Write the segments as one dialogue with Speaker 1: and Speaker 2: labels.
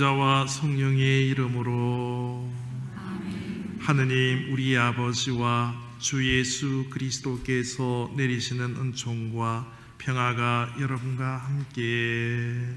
Speaker 1: 성자와 성령의 이름으로 아멘. 하느님 우리 아버지와 주 예수 그리스도께서 내리시는 은총과 평화가 여러분과 함께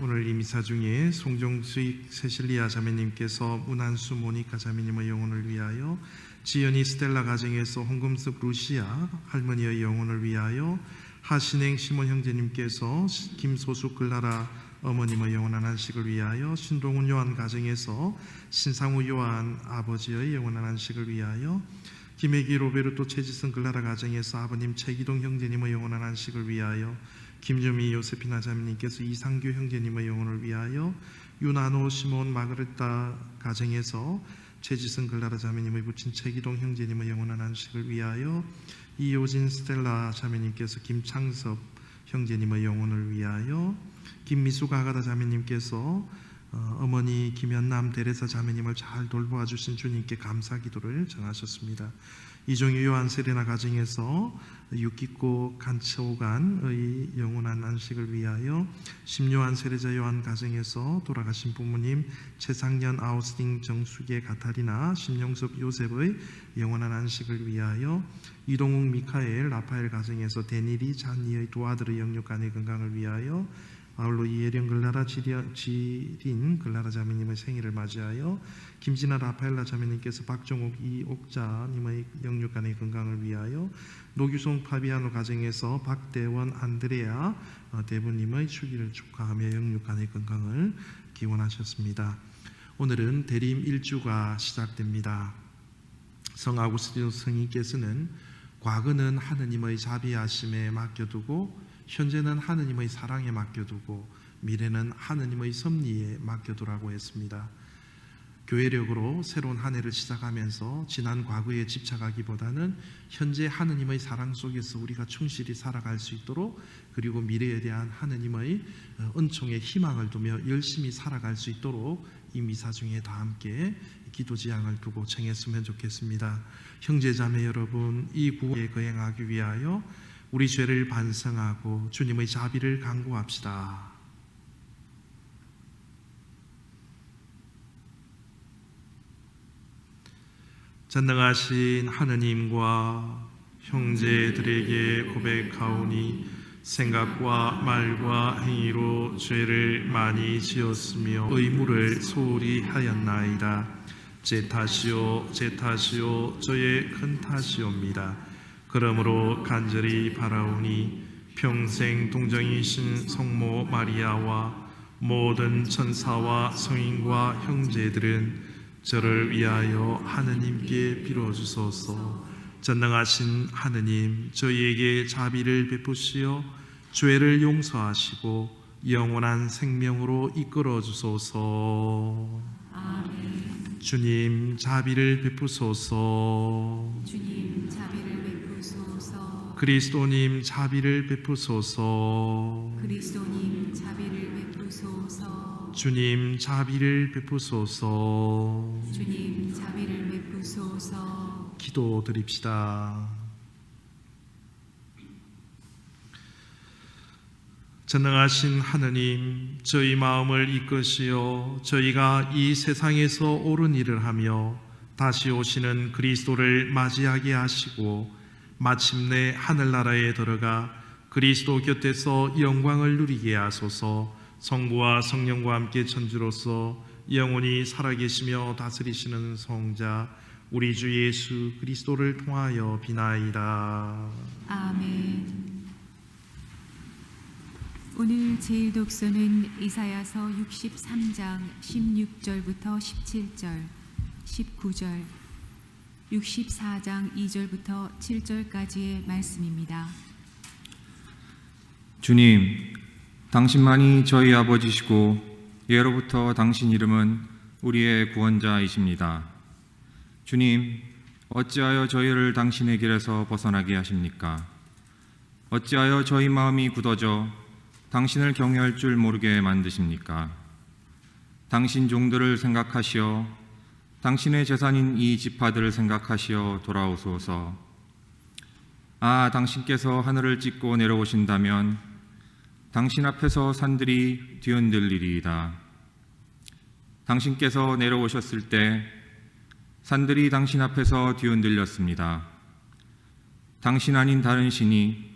Speaker 1: 오늘 이 미사 중에 송정수익 세실리아 자매님께서 문한수 모니카 자매님의 영혼을 위하여, 지연이 스텔라 가정에서 홍금숙 루시아 할머니의 영혼을 위하여, 하신행 시몬 형제님께서 김소숙 글라라 어머님의 영원한 안식을 위하여, 신동훈 요한 가정에서 신상우 요한 아버지의 영원한 안식을 위하여, 김혜기 로베르토 최지성 글라라 가정에서 아버님 최기동 형제님의 영원한 안식을 위하여, 김유미 요세피나 자매님께서 이상규 형제님의 영혼을 위하여, 유나노 시몬 마그레타 가정에서 최지성 글라라 자매님의 부친 최기동 형제님의 영원한 안식을 위하여, 이효진 스텔라 자매님께서 김창섭 형제님의 영혼을 위하여, 김미수 가가다 자매님께서 어머니 김연남 데레사 자매님을 잘 돌보아 주신 주님께 감사 기도를 전하셨습니다. 이종유 요한 세레나 가정에서 유키코 간초간의 영원한 안식을 위하여, 심요한 세레자 요한 가정에서 돌아가신 부모님 최상년 아우스팅 정수계 가타리나 심용섭 요셉의 영원한 안식을 위하여, 이동욱 미카엘 라파엘 가정에서 데니리 잔니의 두 아들의 영육간의 건강을 위하여, 아울러 이혜령 글라라 지린 글라라 자매님의 생일을 맞이하여, 김진아 라파엘라 자매님께서 박종옥 이옥자님의 영육간의 건강을 위하여, 노규송 파비아노 가정에서 박대원 안드레아 대부님의 축일을 축하하며 영육간의 건강을 기원하셨습니다. 오늘은 대림 1주가 시작됩니다. 성 아구스틴 성인께서는 과거는 하느님의 자비하심에 맡겨두고, 현재는 하느님의 사랑에 맡겨두고, 미래는 하느님의 섭리에 맡겨두라고 했습니다. 교회력으로 새로운 한 해를 시작하면서 지난 과거에 집착하기보다는 현재 하느님의 사랑 속에서 우리가 충실히 살아갈 수 있도록, 그리고 미래에 대한 하느님의 은총의 희망을 두며 열심히 살아갈 수 있도록 이 미사 중에 다 함께 기도 지향을 두고 청했으면 좋겠습니다. 형제자매 여러분, 이 구원에 거행하기 위하여 우리 죄를 반성하고 주님의 자비를 간구합시다. 전능하신 하느님과 형제들에게 고백하오니, 생각과 말과 행위로 죄를 많이 지었으며 의무를 소홀히 하였나이다. 제 탓이요 제 탓이요 저의 큰 탓이옵니다. 그러므로 간절히 바라오니 평생 동정이신 성모 마리아와 모든 천사와 성인과 형제들은 저를 위하여 하느님께 빌어주소서. 전능하신 하느님, 저희에게 자비를 베푸시어 죄를 용서하시고 영원한 생명으로 이끌어 주소서. 아멘. 주님 자비를 베푸소서. 주님 자비를 베푸소서. 그리스도님 자비를 베푸소서. 그리스도님 자비를 베푸소서. 주님 자비를 베푸소서. 주님 자비를 베푸소서. 기도드립시다. 전능하신 하느님, 저희 마음을 이끄시어 저희가 이 세상에서 옳은 일을 하며 다시 오시는 그리스도를 맞이하게 하시고, 마침내 하늘나라에 들어가 그리스도 곁에서 영광을 누리게 하소서. 성부와 성령과 함께 천주로서 영원히 살아계시며 다스리시는 성자 우리 주 예수 그리스도를 통하여 비나이다. 아멘.
Speaker 2: 오늘 제일 독서는 이사야서 63장 16절부터 17절, 19절, 64장 2절부터 7절까지의 말씀입니다.
Speaker 3: 주님, 당신만이 저희 아버지시고 예로부터 당신 이름은 우리의 구원자이십니다. 주님, 어찌하여 저희를 당신의 길에서 벗어나게 하십니까? 어찌하여 저희 마음이 굳어져 당신을 경외할 줄 모르게 만드십니까? 당신 종들을 생각하시어 당신의 재산인 이 지파들을 생각하시어 돌아오소서. 아, 당신께서 하늘을 찢고 내려오신다면 당신 앞에서 산들이 뒤흔들리리이다. 당신께서 내려오셨을 때 산들이 당신 앞에서 뒤흔들렸습니다. 당신 아닌 다른 신이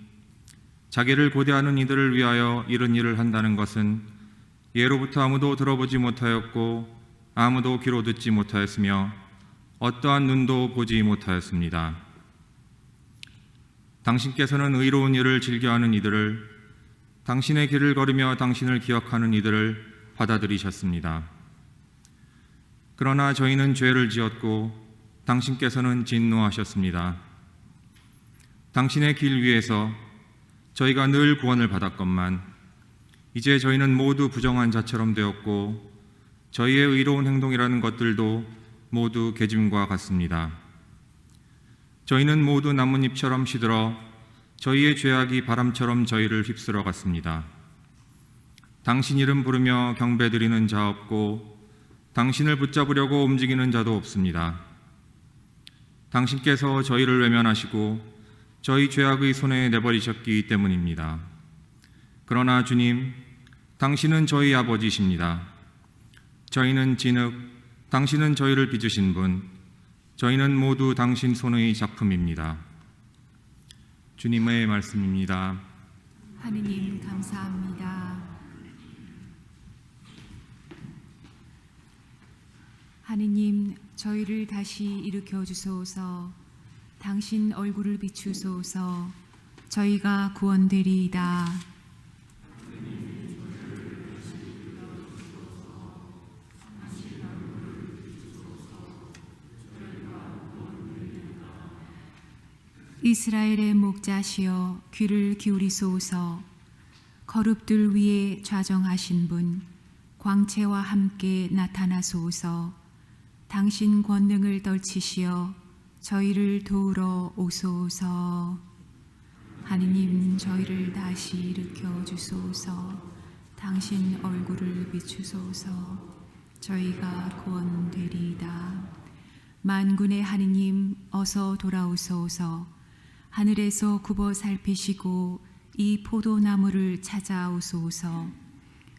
Speaker 3: 자기를 고대하는 이들을 위하여 이런 일을 한다는 것은 예로부터 아무도 들어보지 못하였고 아무도 귀로 듣지 못하였으며 어떠한 눈도 보지 못하였습니다. 당신께서는 의로운 일을 즐겨하는 이들을, 당신의 길을 걸으며 당신을 기억하는 이들을 받아들이셨습니다. 그러나 저희는 죄를 지었고 당신께서는 진노하셨습니다. 당신의 길 위에서 저희가 늘 구원을 받았건만 이제 저희는 모두 부정한 자처럼 되었고 저희의 의로운 행동이라는 것들도 모두 계짐과 같습니다. 저희는 모두 나뭇잎처럼 시들어 저희의 죄악이 바람처럼 저희를 휩쓸어 갔습니다. 당신 이름 부르며 경배드리는 자 없고 당신을 붙잡으려고 움직이는 자도 없습니다. 당신께서 저희를 외면하시고 저희 죄악의 손에 내버리셨기 때문입니다. 그러나 주님, 당신은 저희 아버지십니다. 저희는 진흙, 당신은 저희를 빚으신 분, 저희는 모두 당신 손의 작품입니다. 주님의 말씀입니다.
Speaker 2: 하느님 감사합니다. 하느님, 저희를 다시 일으켜 주소서. 당신 얼굴을 비추소서. 저희가 구원되리이다. 이스라엘의 목자시여 귀를 기울이소서. 거룹들 위에 좌정하신 분, 광채와 함께 나타나소서. 당신 권능을 떨치시어 저희를 도우러 오소서. 하느님, 저희를 다시 일으켜 주소서. 당신 얼굴을 비추소서. 저희가 구원되리이다. 만군의 하느님, 어서 돌아오소서. 하늘에서 굽어 살피시고 이 포도나무를 찾아오소서.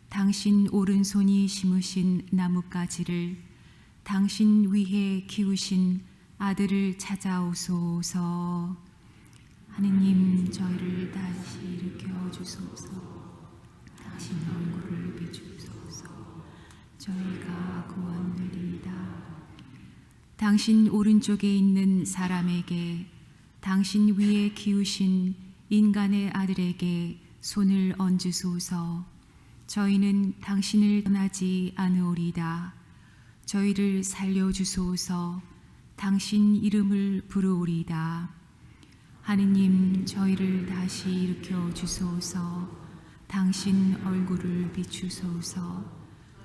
Speaker 2: 당신 오른손이 심으신 나뭇가지를, 당신 위에 키우신 아들을 찾아오소서. 하느님, 저희를 다시 일으켜 주소서. 당신 얼굴을 비추소서. 저희가 구원되리이다. 당신 오른쪽에 있는 사람에게, 당신 위에 키우신 인간의 아들에게 손을 얹으소서. 저희는 당신을 떠나지 않으오리다. 저희를 살려주소서. 당신 이름을 부르오리다. 하느님, 저희를 다시 일으켜 주소서. 당신 얼굴을 비추소서.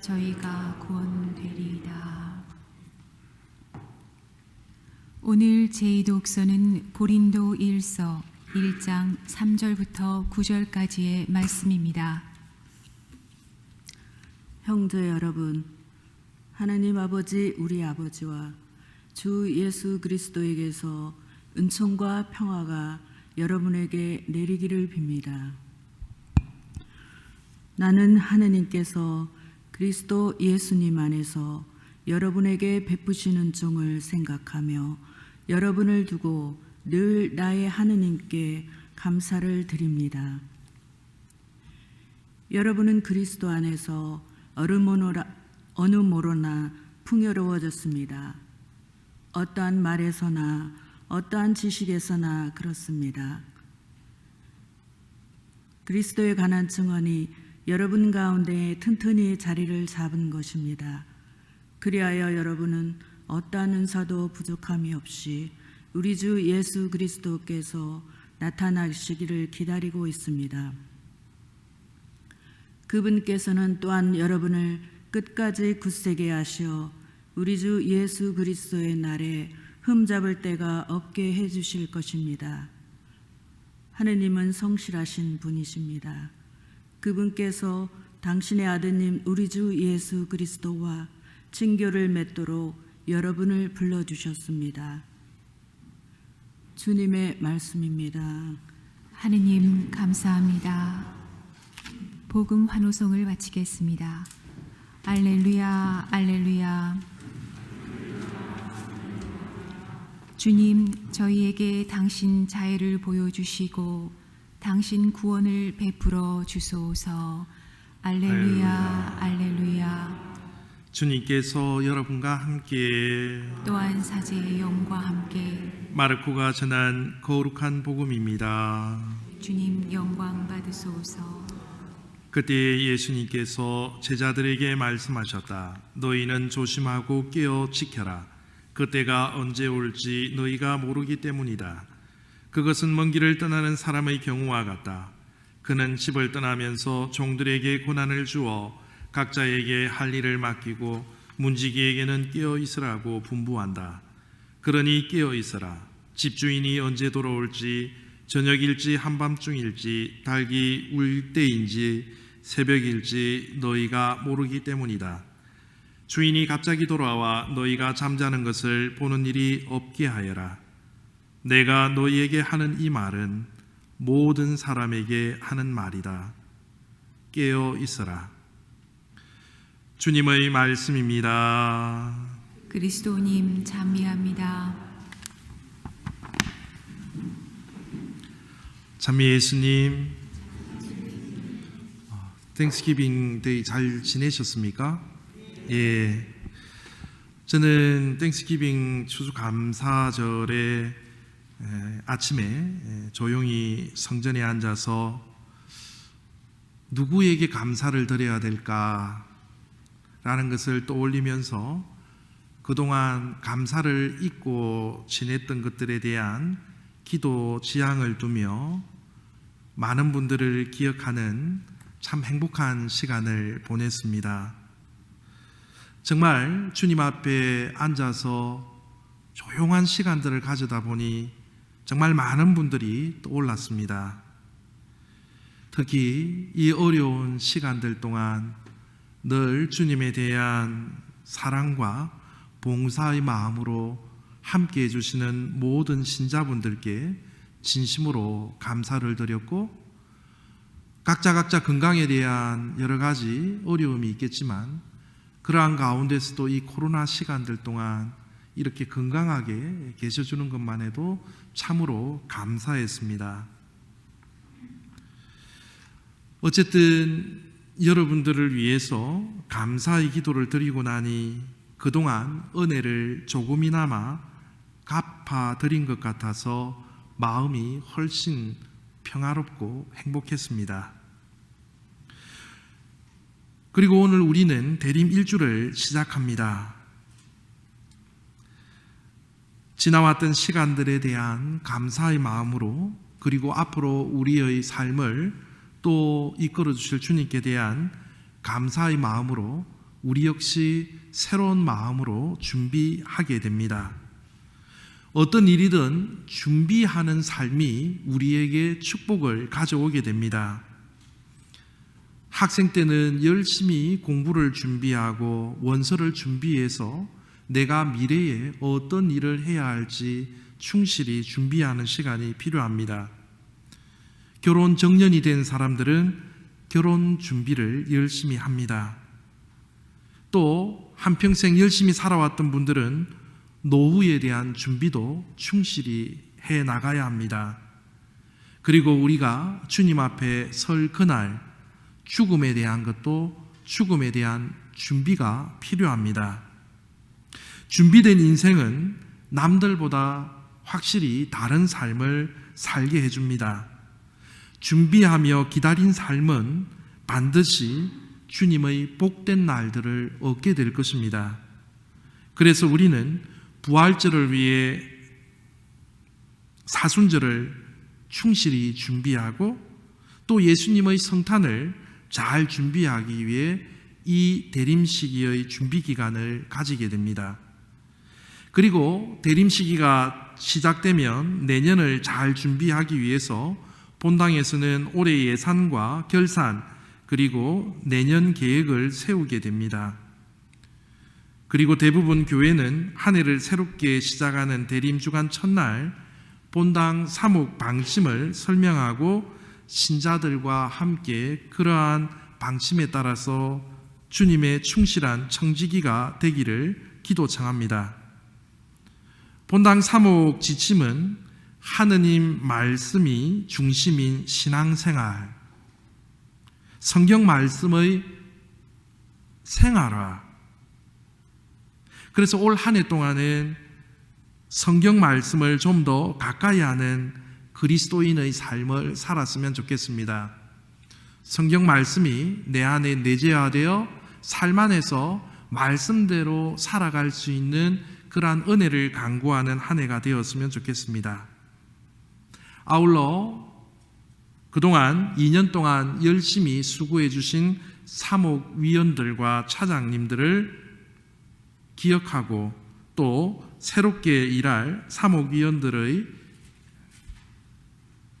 Speaker 2: 저희가 구원되리이다. 오늘 제2독서는 고린도 1서 1장 3절부터 9절까지의 말씀입니다.
Speaker 4: 형제 여러분, 하나님 아버지 우리 아버지와 주 예수 그리스도에게서 은총과 평화가 여러분에게 내리기를 빕니다. 나는 하느님께서 그리스도 예수님 안에서 여러분에게 베푸시는 종을 생각하며 여러분을 두고 늘 나의 하느님께 감사를 드립니다. 여러분은 그리스도 안에서 어느 모로나 풍요로워졌습니다. 어떠한 말에서나 어떠한 지식에서나 그렇습니다. 그리스도에 관한 증언이 여러분 가운데 튼튼히 자리를 잡은 것입니다. 그리하여 여러분은 어떠한 은사도 부족함이 없이 우리 주 예수 그리스도께서 나타나시기를 기다리고 있습니다. 그분께서는 또한 여러분을 끝까지 굳세게 하시어 우리 주 예수 그리스도의 날에 흠잡을 데가 없게 해주실 것입니다. 하느님은 성실하신 분이십니다. 그분께서 당신의 아드님 우리 주 예수 그리스도와 친교를 맺도록 여러분을 불러주셨습니다. 주님의 말씀입니다.
Speaker 2: 하느님 감사합니다. 복음 환호성을 바치겠습니다. 알렐루야, 알렐루야. 주님, 저희에게 당신 자애를 보여주시고 당신 구원을 베풀어 주소서. 알렐루야, 알렐루야.
Speaker 1: 주님께서 여러분과 함께
Speaker 2: 또한 사제의 영과 함께
Speaker 1: 마르코가 전한 거룩한 복음입니다.
Speaker 2: 주님 영광 받으소서.
Speaker 1: 그때 예수님께서 제자들에게 말씀하셨다. 너희는 조심하고 깨어 지켜라. 그때가 언제 올지 너희가 모르기 때문이다. 그것은 먼 길을 떠나는 사람의 경우와 같다. 그는 집을 떠나면서 종들에게 고난을 주어 각자에게 할 일을 맡기고 문지기에게는 깨어 있으라고 분부한다. 그러니 깨어 있어라. 집주인이 언제 돌아올지 저녁일지 한밤중일지 닭이 울 때인지 새벽일지 너희가 모르기 때문이다. 주인이 갑자기 돌아와 너희가 잠자는 것을 보는 일이 없게 하여라. 내가 너희에게 하는 이 말은 모든 사람에게 하는 말이다. 깨어 있어라. 주님의 말씀입니다.
Speaker 2: 그리스도님 찬미합니다.
Speaker 1: 찬미 예수님, 땡스기빙 데이 잘 지내셨습니까? 예, 저는 땡스기빙 추수감사절에 아침에 조용히 성전에 앉아서 누구에게 감사를 드려야 될까라는 것을 떠올리면서 그동안 감사를 잊고 지냈던 것들에 대한 기도 지향을 두며 많은 분들을 기억하는 참 행복한 시간을 보냈습니다. 정말 주님 앞에 앉아서 조용한 시간들을 가져다 보니 정말 많은 분들이 떠올랐습니다. 특히 이 어려운 시간들 동안 늘 주님에 대한 사랑과 봉사의 마음으로 함께 해주시는 모든 신자분들께 진심으로 감사를 드렸고, 각자 건강에 대한 여러 가지 어려움이 있겠지만 그러한 가운데서도 이 코로나 시간들 동안 이렇게 건강하게 계셔주는 것만 해도 참으로 감사했습니다. 어쨌든 여러분들을 위해서 감사의 기도를 드리고 나니 그동안 은혜를 조금이나마 갚아드린 것 같아서 마음이 훨씬 평화롭고 행복했습니다. 그리고 오늘 우리는 대림 1주를 시작합니다. 지나왔던 시간들에 대한 감사의 마음으로, 그리고 앞으로 우리의 삶을 또 이끌어 주실 주님께 대한 감사의 마음으로 우리 역시 새로운 마음으로 준비하게 됩니다. 어떤 일이든 준비하는 삶이 우리에게 축복을 가져오게 됩니다. 학생 때는 열심히 공부를 준비하고 원서를 준비해서 내가 미래에 어떤 일을 해야 할지 충실히 준비하는 시간이 필요합니다. 결혼 정년이 된 사람들은 결혼 준비를 열심히 합니다. 또 한평생 열심히 살아왔던 분들은 노후에 대한 준비도 충실히 해 나가야 합니다. 그리고 우리가 주님 앞에 설 그날 죽음에 대한 것도 죽음에 대한 준비가 필요합니다. 준비된 인생은 남들보다 확실히 다른 삶을 살게 해줍니다. 준비하며 기다린 삶은 반드시 주님의 복된 날들을 얻게 될 것입니다. 그래서 우리는 부활절을 위해 사순절을 충실히 준비하고 또 예수님의 성탄을 잘 준비하기 위해 이 대림 시기의 준비 기간을 가지게 됩니다. 그리고 대림 시기가 시작되면 내년을 잘 준비하기 위해서 본당에서는 올해 예산과 결산 그리고 내년 계획을 세우게 됩니다. 그리고 대부분 교회는 한 해를 새롭게 시작하는 대림 주간 첫날 본당 사목 방침을 설명하고 신자들과 함께 그러한 방침에 따라서 주님의 충실한 청지기가 되기를 기도 청합니다. 본당 사목 지침은 하느님 말씀이 중심인 신앙생활, 성경 말씀의 생활화. 그래서 올 한 해 동안은 성경 말씀을 좀 더 가까이 하는 그리스도인의 삶을 살았으면 좋겠습니다. 성경 말씀이 내 안에 내재화되어 삶 안에서 말씀대로 살아갈 수 있는 그러한 은혜를 간구하는 한 해가 되었으면 좋겠습니다. 아울러 그동안 2년 동안 열심히 수고해 주신 사목위원들과 차장님들을 기억하고 또 새롭게 일할 사목위원들의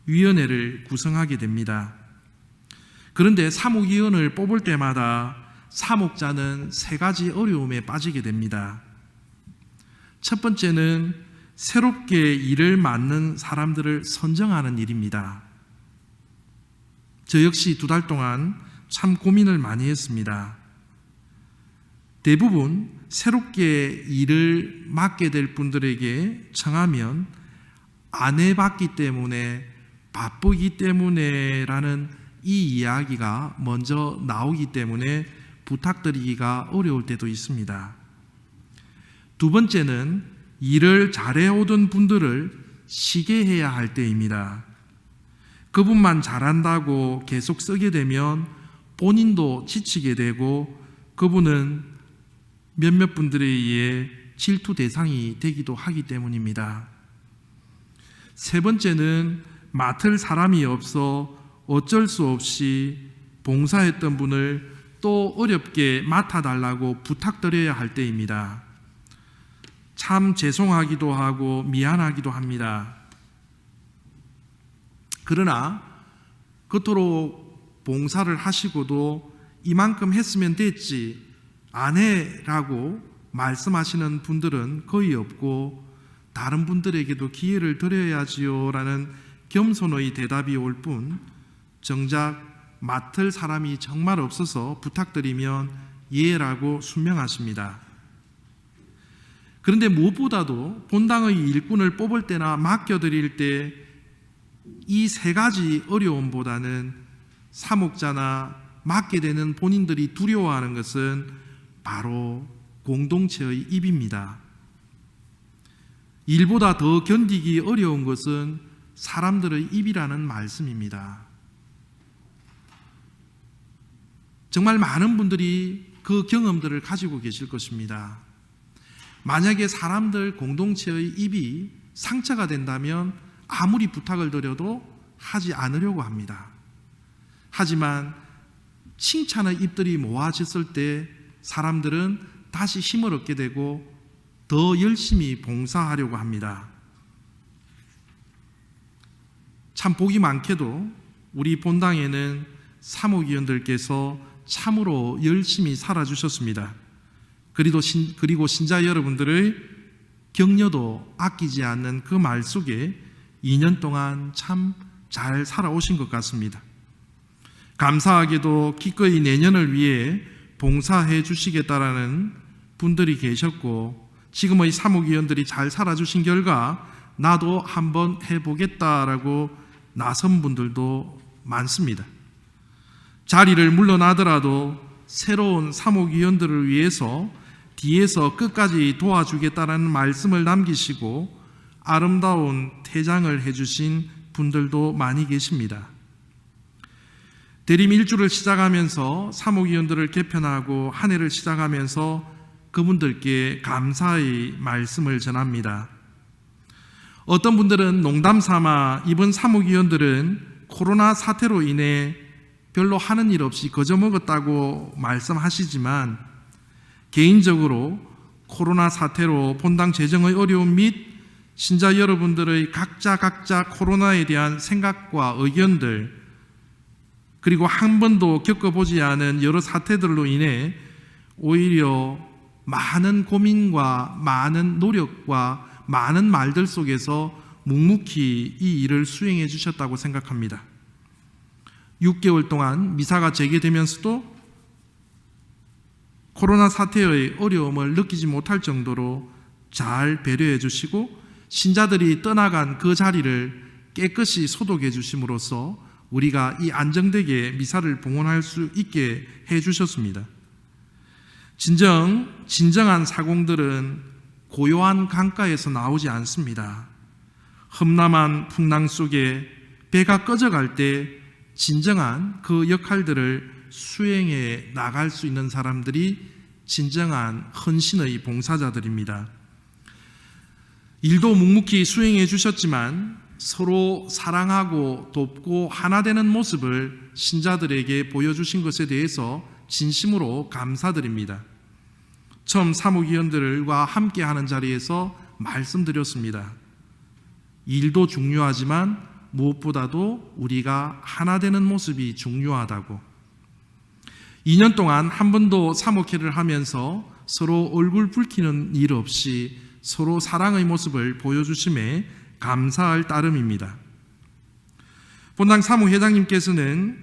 Speaker 1: 위원회를 구성하게 됩니다. 그런데 사목위원을 뽑을 때마다 사목자는 3가지 어려움에 빠지게 됩니다. 첫 번째는 새롭게 일을 맡는 사람들을 선정하는 일입니다. 저 역시 2달 동안 참 고민을 많이 했습니다. 대부분 새롭게 일을 맡게 될 분들에게 청하면 안 해봤기 때문에 바쁘기 때문에라는 이 이야기가 먼저 나오기 때문에 부탁드리기가 어려울 때도 있습니다. 2번째는 일을 잘해오던 분들을 쉬게 해야 할 때입니다. 그분만 잘한다고 계속 쓰게 되면 본인도 지치게 되고 그분은 몇몇 분들에 의해 질투 대상이 되기도 하기 때문입니다. 3번째는 맡을 사람이 없어 어쩔 수 없이 봉사했던 분을 또 어렵게 맡아달라고 부탁드려야 할 때입니다. 참 죄송하기도 하고 미안하기도 합니다. 그러나 그토록 봉사를 하시고도 이만큼 했으면 됐지 안 해라고 말씀하시는 분들은 거의 없고 다른 분들에게도 기회를 드려야지요 라는 겸손의 대답이 올 뿐 정작 맡을 사람이 정말 없어서 부탁드리면 예라고 순명하십니다. 그런데 무엇보다도 본당의 일꾼을 뽑을 때나 맡겨드릴 때 이 3가지 어려움보다는 사목자나 맡게 되는 본인들이 두려워하는 것은 바로 공동체의 입입니다. 일보다 더 견디기 어려운 것은 사람들의 입이라는 말씀입니다. 정말 많은 분들이 그 경험들을 가지고 계실 것입니다. 만약에 사람들 공동체의 입이 상처가 된다면 아무리 부탁을 드려도 하지 않으려고 합니다. 하지만 칭찬의 입들이 모아졌을 때 사람들은 다시 힘을 얻게 되고 더 열심히 봉사하려고 합니다. 참 복이 많게도 우리 본당에는 사목위원들께서 참으로 열심히 살아주셨습니다. 그리고 신자 여러분들의 격려도 아끼지 않는 그 말 속에 2년 동안 참 잘 살아오신 것 같습니다. 감사하게도 기꺼이 내년을 위해 봉사해 주시겠다라는 분들이 계셨고 지금의 사목위원들이 잘 살아주신 결과 나도 한번 해보겠다라고 나선 분들도 많습니다. 자리를 물러나더라도 새로운 사목위원들을 위해서 뒤에서 끝까지 도와주겠다라는 말씀을 남기시고 아름다운 퇴장을 해주신 분들도 많이 계십니다. 대림 1주를 시작하면서 사목위원들을 개편하고 한 해를 시작하면서 그분들께 감사의 말씀을 전합니다. 어떤 분들은 농담 삼아 이번 사목위원들은 코로나 사태로 인해 별로 하는 일 없이 거저먹었다고 말씀하시지만 개인적으로 코로나 사태로 본당 재정의 어려움 및 신자 여러분들의 각자 코로나에 대한 생각과 의견들 그리고 한 번도 겪어보지 않은 여러 사태들로 인해 오히려 많은 고민과 많은 노력과 많은 말들 속에서 묵묵히 이 일을 수행해 주셨다고 생각합니다. 6개월 동안 미사가 재개되면서도 코로나 사태의 어려움을 느끼지 못할 정도로 잘 배려해 주시고 신자들이 떠나간 그 자리를 깨끗이 소독해 주심으로써 우리가 이 안정되게 미사를 봉헌할 수 있게 해 주셨습니다. 진정한 사공들은 고요한 강가에서 나오지 않습니다. 험난한 풍랑 속에 배가 꺼져갈 때 진정한 그 역할들을 수행해 나갈 수 있는 사람들이 진정한 헌신의 봉사자들입니다. 일도 묵묵히 수행해 주셨지만 서로 사랑하고 돕고 하나 되는 모습을 신자들에게 보여주신 것에 대해서 진심으로 감사드립니다. 처음 사무위원들과 함께하는 자리에서 말씀드렸습니다. 일도 중요하지만 무엇보다도 우리가 하나 되는 모습이 중요하다고. 2년 동안 한 번도 사목회를 하면서 서로 얼굴 붉히는 일 없이 서로 사랑의 모습을 보여주심에 감사할 따름입니다. 본당 사무회장님께서는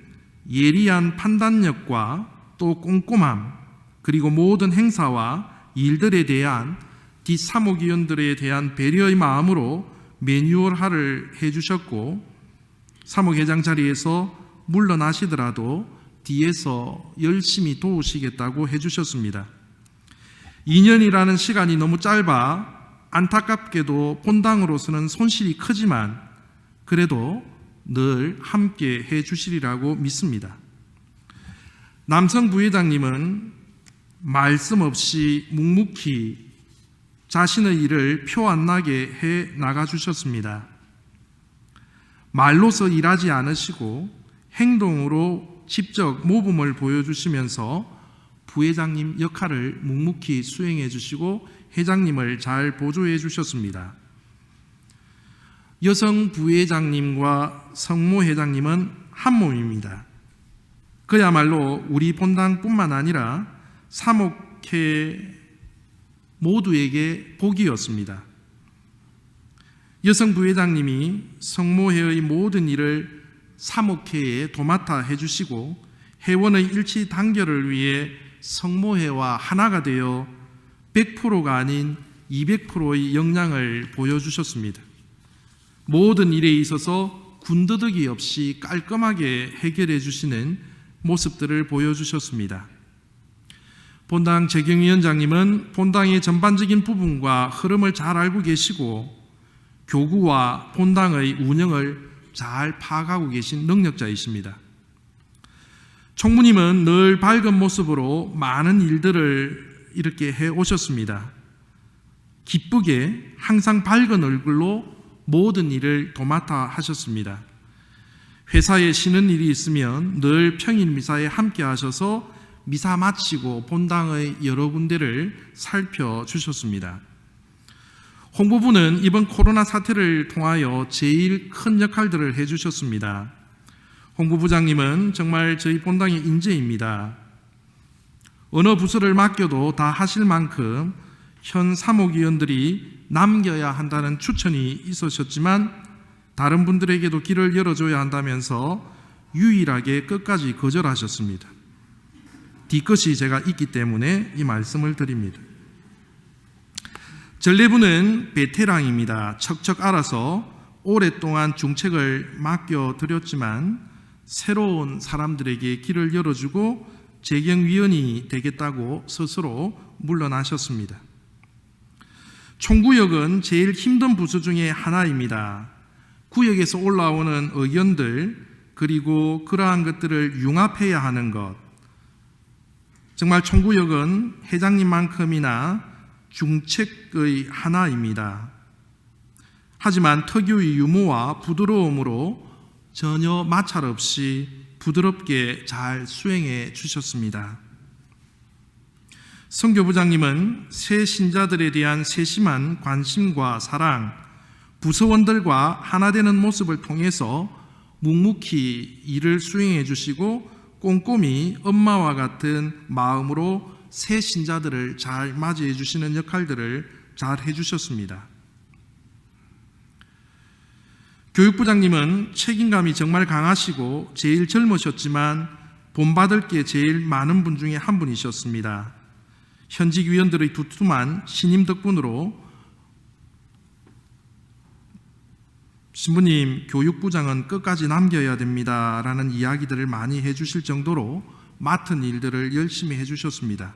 Speaker 1: 예리한 판단력과 또 꼼꼼함, 그리고 모든 행사와 일들에 대한 뒷사목위원들에 대한 배려의 마음으로 매뉴얼화를 해주셨고, 사목회장 자리에서 물러나시더라도 뒤에서 열심히 도우시겠다고 해주셨습니다. 2년이라는 시간이 너무 짧아 안타깝게도 본당으로서는 손실이 크지만 그래도 늘 함께 해주시리라고 믿습니다. 남성 부회장님은 말씀 없이 묵묵히 자신의 일을 표 안 나게 해 나가주셨습니다. 말로서 일하지 않으시고 행동으로 직접 모범을 보여주시면서 부회장님 역할을 묵묵히 수행해 주시고 회장님을 잘 보조해 주셨습니다. 여성 부회장님과 성모 회장님은 한 몸입니다. 그야말로 우리 본당뿐만 아니라 사목회 모두에게 복이었습니다. 여성 부회장님이 성모회의 모든 일을 사목회에 도맡아 해주시고 회원의 일치 단결을 위해 성모회와 하나가 되어 100%가 아닌 200%의 역량을 보여주셨습니다. 모든 일에 있어서 군더더기 없이 깔끔하게 해결해 주시는 모습들을 보여주셨습니다. 본당 재경위원장님은 본당의 전반적인 부분과 흐름을 잘 알고 계시고 교구와 본당의 운영을 잘 파악하고 계신 능력자이십니다. 총무님은 늘 밝은 모습으로 많은 일들을 이렇게 해 오셨습니다. 기쁘게 항상 밝은 얼굴로 모든 일을 도맡아 하셨습니다. 회사에 쉬는 일이 있으면 늘 평일 미사에 함께 하셔서 미사 마치고 본당의 여러 군데를 살펴주셨습니다. 홍보부는 이번 코로나 사태를 통하여 제일 큰 역할들을 해주셨습니다. 홍보부장님은 정말 저희 본당의 인재입니다. 어느 부서를 맡겨도 다 하실 만큼 현 사목위원들이 남겨야 한다는 추천이 있으셨지만 다른 분들에게도 길을 열어줘야 한다면서 유일하게 끝까지 거절하셨습니다. 뒤끝이 제가 있기 때문에 이 말씀을 드립니다. 전례부는 베테랑입니다. 척척 알아서 오랫동안 중책을 맡겨드렸지만 새로운 사람들에게 길을 열어주고 재경위원이 되겠다고 스스로 물러나셨습니다. 총구역은 제일 힘든 부서 중에 하나입니다. 구역에서 올라오는 의견들 그리고 그러한 것들을 융합해야 하는 것, 정말 총구역은 회장님만큼이나 중책의 하나입니다. 하지만 특유의 유머와 부드러움으로 전혀 마찰 없이 부드럽게 잘 수행해 주셨습니다. 선교부장님은 새 신자들에 대한 세심한 관심과 사랑, 부서원들과 하나 되는 모습을 통해서 묵묵히 일을 수행해 주시고 꼼꼼히 엄마와 같은 마음으로 새 신자들을 잘 맞이해 주시는 역할들을 잘 해주셨습니다. 교육부장님은 책임감이 정말 강하시고 제일 젊으셨지만 본받을 게 제일 많은 분 중에 한 분이셨습니다. 현직 위원들의 두툼한 신임 덕분으로 신부님, 교육부장은 끝까지 남겨야 됩니다 라는 이야기들을 많이 해주실 정도로 맡은 일들을 열심히 해주셨습니다.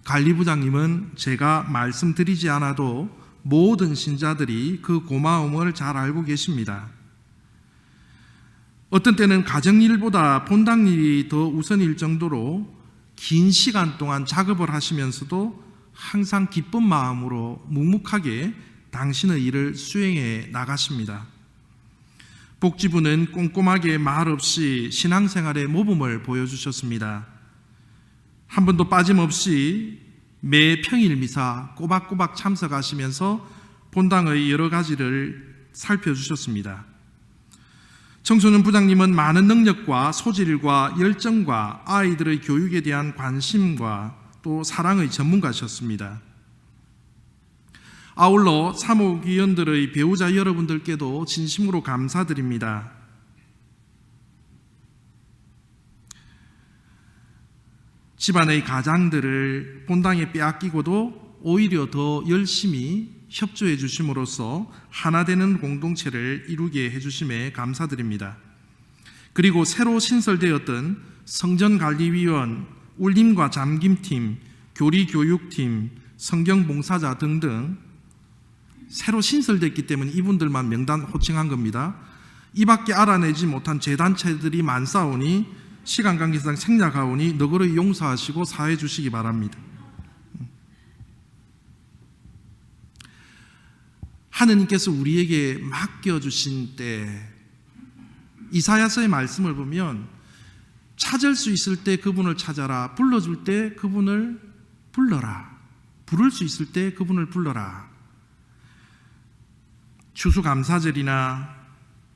Speaker 1: 관리부장님은 제가 말씀드리지 않아도 모든 신자들이 그 고마움을 잘 알고 계십니다. 어떤 때는 가정일보다 본당일이 더 우선일 정도로 긴 시간 동안 작업을 하시면서도 항상 기쁜 마음으로 묵묵하게 당신의 일을 수행해 나가십니다. 복지부는 꼼꼼하게 말없이 신앙생활의 모범을 보여주셨습니다. 한 번도 빠짐없이 매 평일 미사 꼬박꼬박 참석하시면서 본당의 여러 가지를 살펴주셨습니다. 청소년 부장님은 많은 능력과 소질과 열정과 아이들의 교육에 대한 관심과 또 사랑의 전문가셨습니다. 아울러 사목위원들의 배우자 여러분들께도 진심으로 감사드립니다. 집안의 가장들을 본당에 빼앗기고도 오히려 더 열심히 협조해 주심으로써 하나 되는 공동체를 이루게 해주심에 감사드립니다. 그리고 새로 신설되었던 성전관리위원, 울림과 잠김팀, 교리교육팀, 성경봉사자 등등 새로 신설됐기 때문에 이분들만 명단 호칭한 겁니다. 이 밖에 알아내지 못한 재단체들이 많사오니 시간 관계상 생략하오니 너그러이 용서하시고 사해 주시기 바랍니다. 하느님께서 우리에게 맡겨주신 때 이사야서의 말씀을 보면 찾을 수 있을 때 그분을 찾아라, 불러줄 때 그분을 불러라, 부를 수 있을 때 그분을 불러라. 추수감사절이나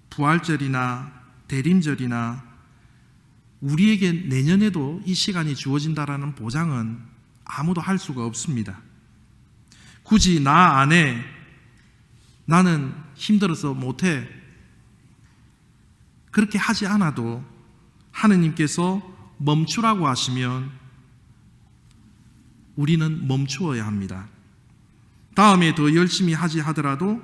Speaker 1: 부활절이나 대림절이나 우리에게 내년에도 이 시간이 주어진다라는 보장은 아무도 할 수가 없습니다. 굳이 나 안에 나는 힘들어서 못해 그렇게 하지 않아도 하느님께서 멈추라고 하시면 우리는 멈추어야 합니다. 다음에 더 열심히 하지 하더라도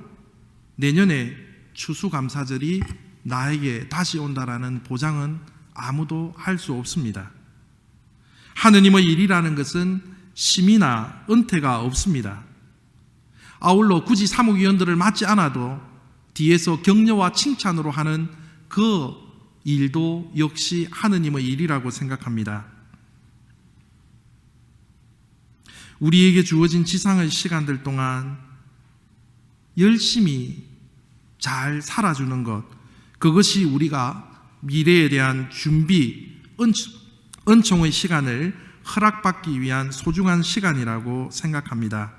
Speaker 1: 내년에 추수감사절이 나에게 다시 온다라는 보장은 아무도 할 수 없습니다. 하느님의 일이라는 것은 심의나 은퇴가 없습니다. 아울러 굳이 사목위원들을 맡지 않아도 뒤에서 격려와 칭찬으로 하는 그 일도 역시 하느님의 일이라고 생각합니다. 우리에게 주어진 지상의 시간들 동안 열심히 잘 살아주는 것, 그것이 우리가 미래에 대한 준비, 은총의 시간을 허락받기 위한 소중한 시간이라고 생각합니다.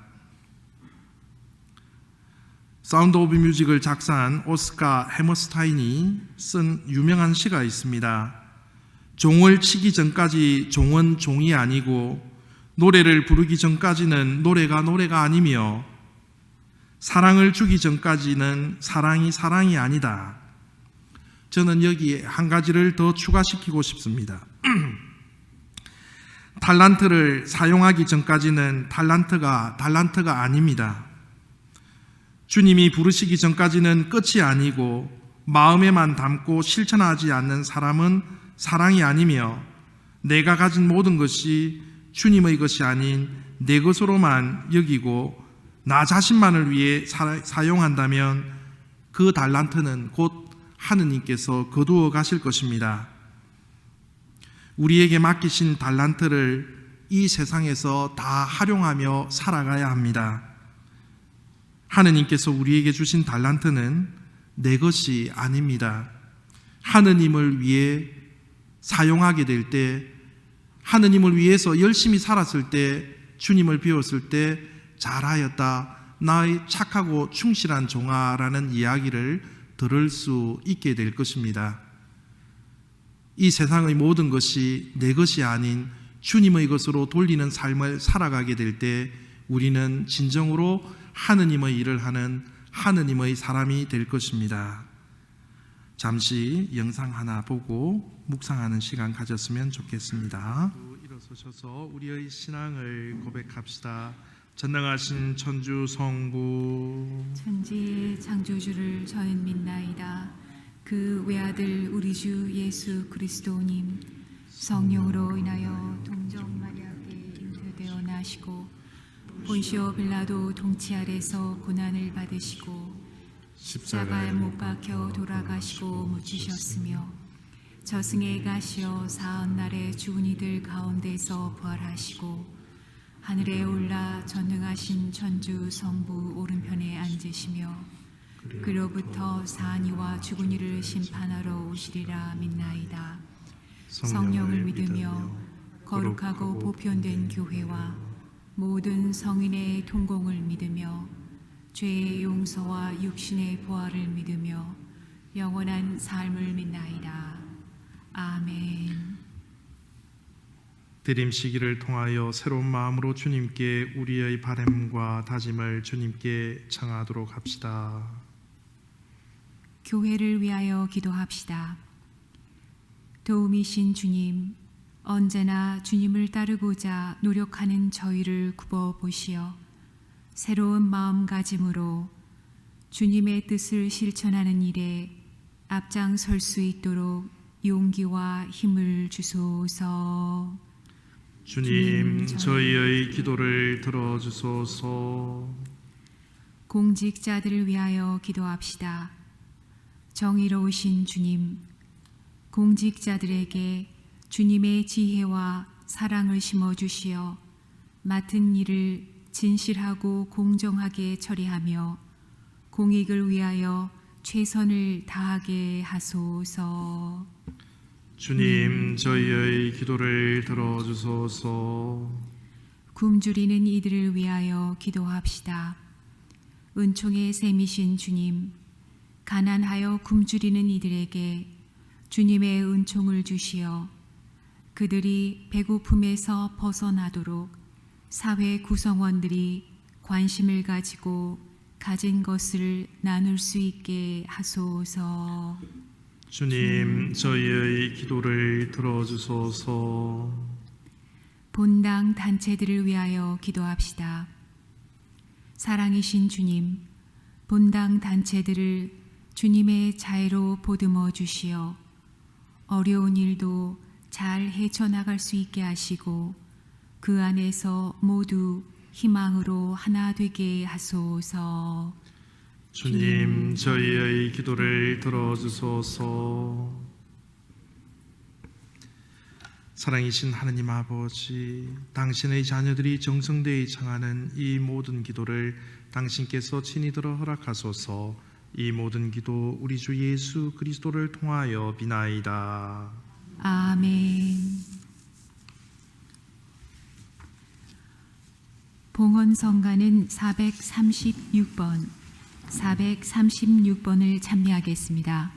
Speaker 1: 사운드 오브 뮤직을 작사한 오스카 해머스타인이 쓴 유명한 시가 있습니다. 종을 치기 전까지 종은 종이 아니고 노래를 부르기 전까지는 노래가 아니며 사랑을 주기 전까지는 사랑이 아니다. 저는 여기에 한 가지를 더 추가시키고 싶습니다. 달란트를 사용하기 전까지는 달란트가 아닙니다. 주님이 부르시기 전까지는 끝이 아니고 마음에만 담고 실천하지 않는 사람은 사랑이 아니며 내가 가진 모든 것이 주님의 것이 아닌 내 것으로만 여기고 나 자신만을 위해 사용한다면 그 달란트는 곧 하느님께서 거두어 가실 것입니다. 우리에게 맡기신 달란트를 이 세상에서 다 활용하며 살아가야 합니다. 하느님께서 우리에게 주신 달란트는 내 것이 아닙니다. 하느님을 위해 사용하게 될 때, 하느님을 위해서 열심히 살았을 때, 주님을 비웠을 때 잘하였다, 나의 착하고 충실한 종아라는 이야기를 들을 수 있게 될 것입니다. 이 세상의 모든 것이 내 것이 아닌 주님의 것으로 돌리는 삶을 살아가게 될 때 우리는 진정으로 하느님의 일을 하는 하느님의 사람이 될 것입니다. 잠시 영상 하나 보고 묵상하는 시간 가졌으면 좋겠습니다. 일어서셔서 우리의 신앙을 고백합시다. 전능하신 천주 성부,
Speaker 2: 천지의 창조주를 저는 믿나이다. 그 외아들 우리 주 예수 그리스도님, 성령으로 인하여 동정 마리아께 잉태되어 나시고 본시오 빌라도 통치 아래서 고난을 받으시고 십자가에 못 박혀 돌아가시고 묻히셨으며 저승에 가시어 사흘날에 죽은 이들 가운데서 부활하시고 하늘에 올라 전능하신 천주 성부 오른편에 앉으시며 그로부터 사한 이와 죽은 이를 심판하러 오시리라 믿나이다. 성령을 믿으며 거룩하고 보편된 교회와 모든 성인의 통공을 믿으며 죄의 용서와 육신의 부활을 믿으며 영원한 삶을 믿나이다. 아멘.
Speaker 1: 드림시기를 통하여 새로운 마음으로 주님께 우리의 바램과 다짐을 주님께 청하도록 합시다.
Speaker 2: 교회를 위하여 기도합시다. 도움이신 주님, 언제나 주님을 따르고자 노력하는 저희를 굽어 보시어 새로운 마음가짐으로 주님의 뜻을 실천하는 일에 앞장설 수 있도록 용기와 힘을 주소서.
Speaker 1: 주님, 저희의 기도를 들어주소서.
Speaker 2: 공직자들을 위하여 기도합시다. 정의로우신 주님, 공직자들에게 주님의 지혜와 사랑을 심어주시어 맡은 일을 진실하고 공정하게 처리하며 공익을 위하여 최선을 다하게 하소서.
Speaker 1: 주님, 저희의 기도를 들어주소서.
Speaker 2: 굶주리는 이들을 위하여 기도합시다. 은총의 샘이신 주님, 가난하여 굶주리는 이들에게 주님의 은총을 주시어 그들이 배고픔에서 벗어나도록 사회 구성원들이 관심을 가지고 가진 것을 나눌 수 있게 하소서.
Speaker 1: 주님, 저희의 기도를 들어주소서.
Speaker 2: 본당 단체들을 위하여 기도합시다. 사랑이신 주님, 본당 단체들을 주님의 자애로 보듬어 주시어 어려운 일도 잘 헤쳐나갈 수 있게 하시고 그 안에서 모두 희망으로 하나 되게 하소서.
Speaker 1: 주님, 저희의 기도를 들어주소서. 사랑이신 하느님 아버지, 당신의 자녀들이 정성되이 청하는 이 모든 기도를 당신께서 친히 들어 허락하소서. 이 모든 기도 우리 주 예수 그리스도를 통하여 비나이다.
Speaker 2: 아멘. 봉헌성가는 436번을 찬미하겠습니다.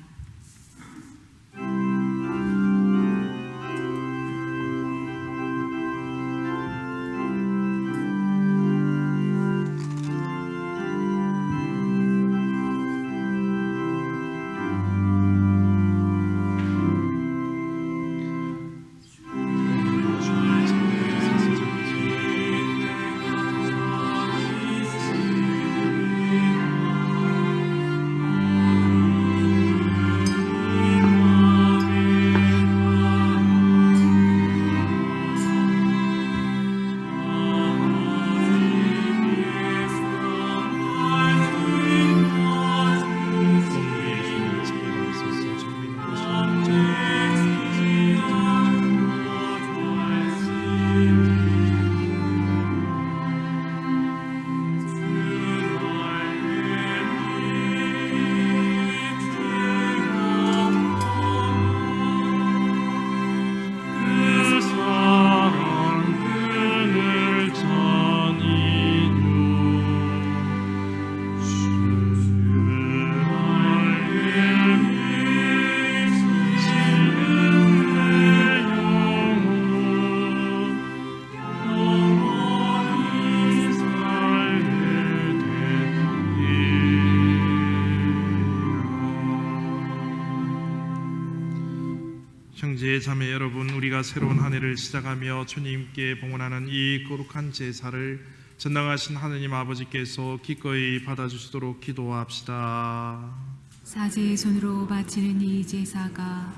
Speaker 1: 형제 자매 여러분, 우리가 새로운 한 해를 시작하며 주님께 봉헌하는 이 거룩한 제사를 전능하신 하느님 아버지께서 기꺼이 받아주시도록 기도합시다.
Speaker 2: 사제의 손으로 바치는 이 제사가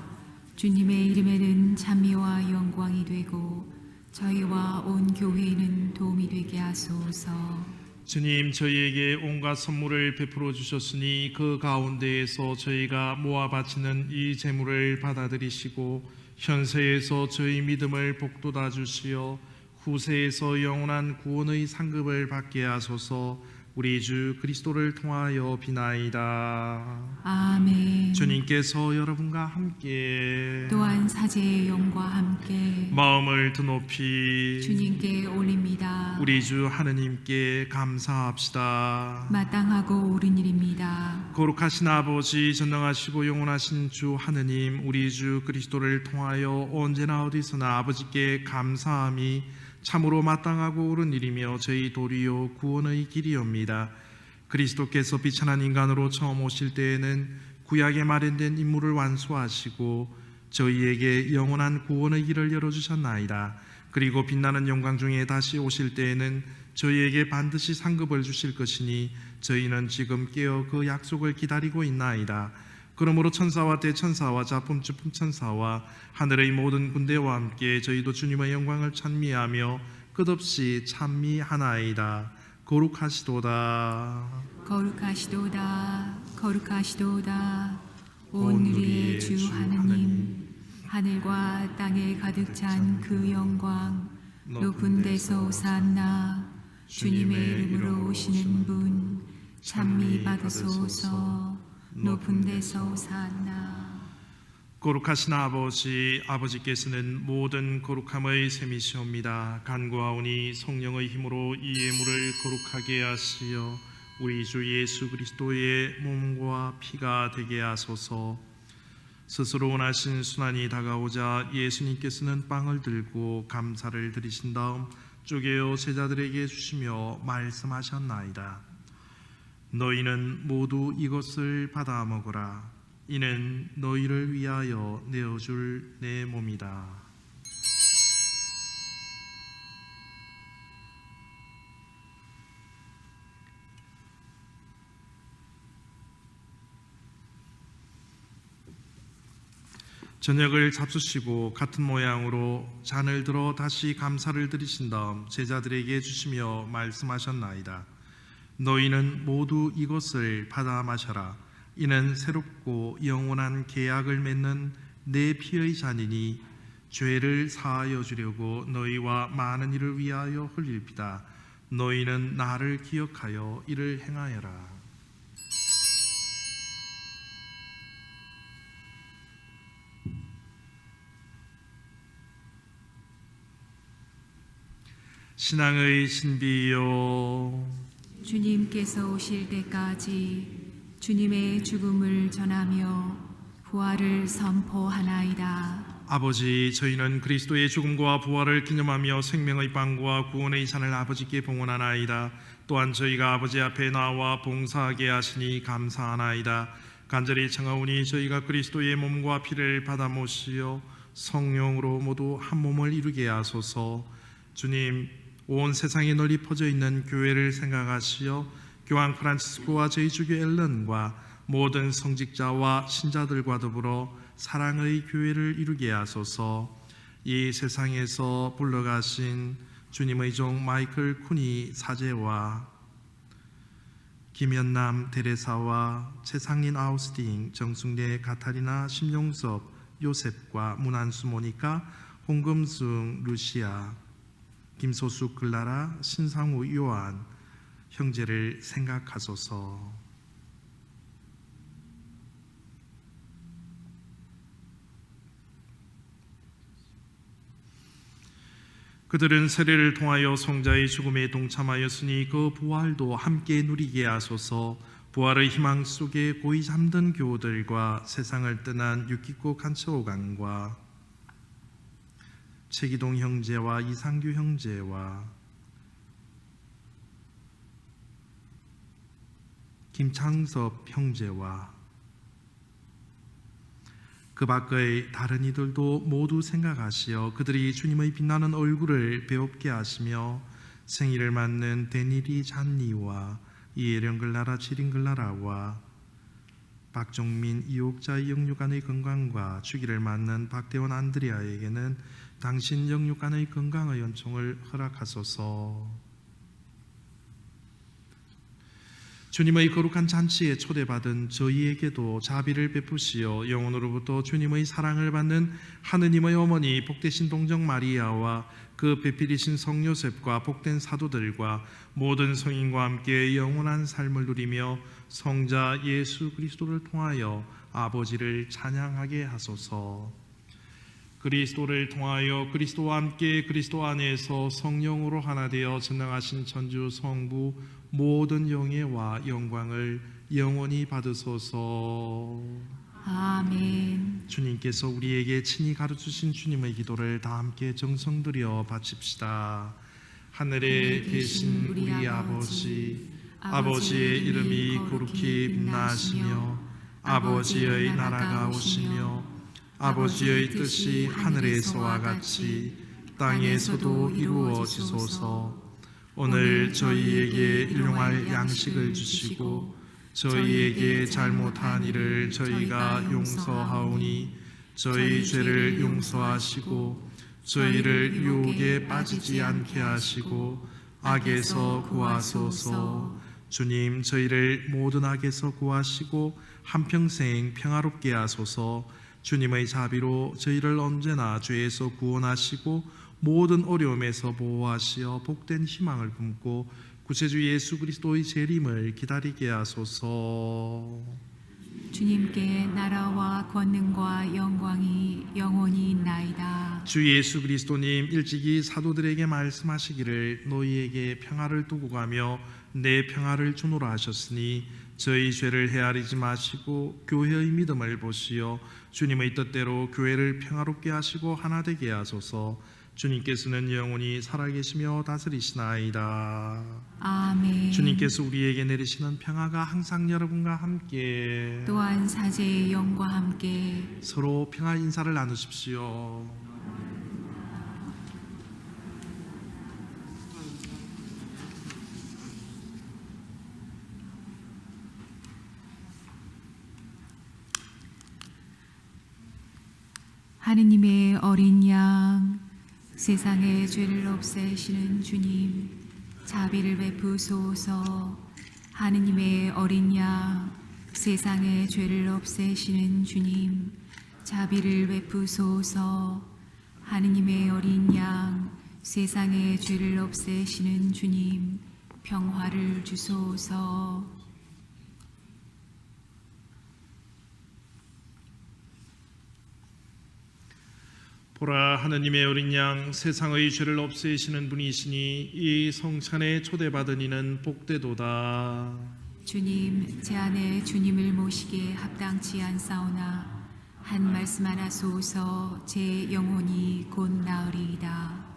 Speaker 2: 주님의 이름에는 찬미와 영광이 되고 저희와 온 교회에는 도움이 되게 하소서.
Speaker 1: 주님, 저희에게 온갖 선물을 베풀어 주셨으니 그 가운데에서 저희가 모아 바치는 이 제물을 받아들이시고 현세에서 저희 믿음을 복돋아 주시어 후세에서 영원한 구원의 상급을 받게 하소서. 우리 주 그리스도를 통하여 비나이다.
Speaker 2: 아멘.
Speaker 1: 주님께서 여러분과 함께
Speaker 2: 또한 사제의 영과 함께
Speaker 1: 마음을 드높이
Speaker 2: 주님께 올립니다.
Speaker 1: 우리 주 하느님께 감사합시다.
Speaker 2: 마땅하고 옳은 일입니다.
Speaker 1: 거룩하신 아버지, 전능하시고 영원하신 주 하느님, 우리 주 그리스도를 통하여 언제나 어디서나 아버지께 감사함이 참으로 마땅하고 옳은 일이며 저희 도리요 구원의 길이옵니다. 그리스도께서 비천한 인간으로 처음 오실 때에는 구약에 마련된 임무를 완수하시고 저희에게 영원한 구원의 길을 열어주셨나이다. 그리고 빛나는 영광 중에 다시 오실 때에는 저희에게 반드시 상급을 주실 것이니 저희는 지금 깨어 그 약속을 기다리고 있나이다. 그러므로 천사와 대천사와 자품주품 천사와 하늘의 모든 군대와 함께 저희도 주님의 영광을 찬미하며 끝없이 찬미하나이다. 거룩하시도다.
Speaker 2: 거룩하시도다. 거룩하시도다. 온 우리의 주 하느님, 하늘과 땅에 가득 찬 그 영광, 높은 데서 오산나. 주님의 이름으로 오시는 분 찬미 받으소서. 높은 데서 오산나.
Speaker 1: 거룩하신 아버지, 아버지께서는 모든 거룩함의 셈이시옵니다. 간구하오니 성령의 힘으로 이 예물을 거룩하게 하시어 우리 주 예수 그리스도의 몸과 피가 되게 하소서. 스스로 원하신 순환이 다가오자 예수님께서는 빵을 들고 감사를 드리신 다음 쪼개어 제자들에게 주시며 말씀하셨나이다. 너희는 모두 이것을 받아 먹으라. 이는 너희를 위하여 내어줄 내 몸이다. 저녁을 잡수시고 같은 모양으로 잔을 들어 다시 감사를 드리신 다음 제자들에게 주시며 말씀하셨나이다. 너희는 모두 이것을 받아 마셔라. 이는 새롭고 영원한 계약을 맺는 내 피의 잔이니 죄를 사하여 주려고 너희와 많은 이를 위하여 흘릴비다. 너희는 나를 기억하여 이를 행하여라. 신앙의 신비요,
Speaker 2: 주님께서 오실 때까지 주님의 죽음을 전하며 부활을 선포하나이다.
Speaker 1: 아버지, 저희는 그리스도의 죽음과 부활을 기념하며 생명의 빵과 구원의 잔을 아버지께 봉헌하나이다. 또한 저희가 아버지 앞에 나와 봉사하게 하시니 감사하나이다. 간절히 청하오니 저희가 그리스도의 몸과 피를 받아 모시어 성령으로 모두 한 몸을 이루게 하소서. 주님, 온 세상에 널리 퍼져 있는 교회를 생각하시어 교황 프란치스코와 저희 주교 앨런과 모든 성직자와 신자들과 더불어 사랑의 교회를 이루게 하소서. 이 세상에서 불러가신 주님의 종 마이클 쿠니 사제와 김연남 데레사와 최상린 아우스팅, 정승래 가타리나, 심용섭 요셉과 문한수 모니카, 홍금숙 루시아, 김소수 글라라, 신상우 요한 형제를 생각하소서. 그들은 세례를 통하여 성자의 죽음에 동참하였으니 그 부활도 함께 누리게 하소서. 부활의 희망 속에 고이 잠든 교우들과 세상을 떠난 유키코 칸츠오강과 최기동 형제와 이상규 형제와 김창섭 형제와 그 밖의 다른 이들도 모두 생각하시어 그들이 주님의 빛나는 얼굴을 배웁게 하시며 생일을 맞는 데니리 잔니와 이에령글라라 지링글라라와 박종민 이옥자의 영육간의 건강과 주기를 맞는 박대원 안드리아에게는 당신 영육간의 건강의 연총을 허락하소서. 주님의 거룩한 잔치에 초대받은 저희에게도 자비를 베푸시어 영혼으로부터 주님의 사랑을 받는 하느님의 어머니 복되신 동정 마리아와 그 배필이신 성 요셉과 복된 사도들과 모든 성인과 함께 영원한 삶을 누리며 성자 예수 그리스도를 통하여 아버지를 찬양하게 하소서. 그리스도를 통하여 그리스도와 함께 그리스도 안에서 성령으로 하나 되어 전능하신 천주 성부 모든 영예와 영광을 영원히 받으소서.
Speaker 2: 아멘.
Speaker 1: 주님께서 우리에게 친히 가르치신 주님의 기도를 다 함께 정성들여 바칩시다. 하늘에 계신 우리 아버지, 아버지의 이름이 거룩히 빛나시며 아버지의 나라가 오시며 아버지의 뜻이 하늘에서와 같이 땅에서도 이루어지소서. 오늘 저희에게 일용할 양식을 주시고 저희에게 잘못한 일을 저희가 용서하오니 저희 죄를 용서하시고 저희를 유혹에 빠지지 않게 하시고 악에서 구하소서. 주님, 저희를 모든 악에서 구하시고 한평생 평화롭게 하소서. 주님의 자비로 저희를 언제나 죄에서 구원하시고 모든 어려움에서 보호하시어 복된 희망을 품고 구세주 예수 그리스도의 재림을 기다리게 하소서.
Speaker 2: 주님께 나라와 권능과 영광이 영원히 있나이다.
Speaker 1: 주 예수 그리스도님 일찍이 사도들에게 말씀하시기를 너희에게 평화를 두고 가며 내 평화를 주노라 하셨으니 저희 죄를 헤아리지 마시고 교회의 믿음을 보시어 주님의 뜻대로 교회를 평화롭게 하시고 하나 되게 하소서. 주님께서는 영원히 살아계시며 다스리시나이다.
Speaker 2: 아멘.
Speaker 1: 주님께서 우리에게 내리시는 평화가 항상 여러분과 함께
Speaker 2: 또한 사제의 영과 함께
Speaker 1: 서로 평화 인사를 나누십시오.
Speaker 2: 하느님의 어린 양, 세상의 죄를 없애시는 주님, 자비를 베푸소서. 하느님의 어린 양, 세상의 죄를 없애시는 주님, 자비를 베푸소서. 하느님의 어린 양, 세상의 죄를 없애시는 주님, 평화를 주소서.
Speaker 1: 보라, 하느님의 어린 양, 세상의 죄를 없애시는 분이시니 이 성찬에 초대받은 이는 복되도다.
Speaker 2: 주님, 제 안에 주님을 모시기에 합당치 않사오나 한 말씀 하소서. 제 영혼이 곧 나으리이다.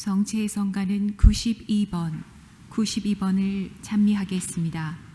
Speaker 2: 성체의 성가는 92번을 찬미하겠습니다.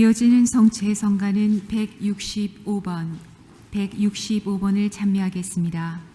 Speaker 2: 이어지는 성체 성가는 165번을 찬미하겠습니다.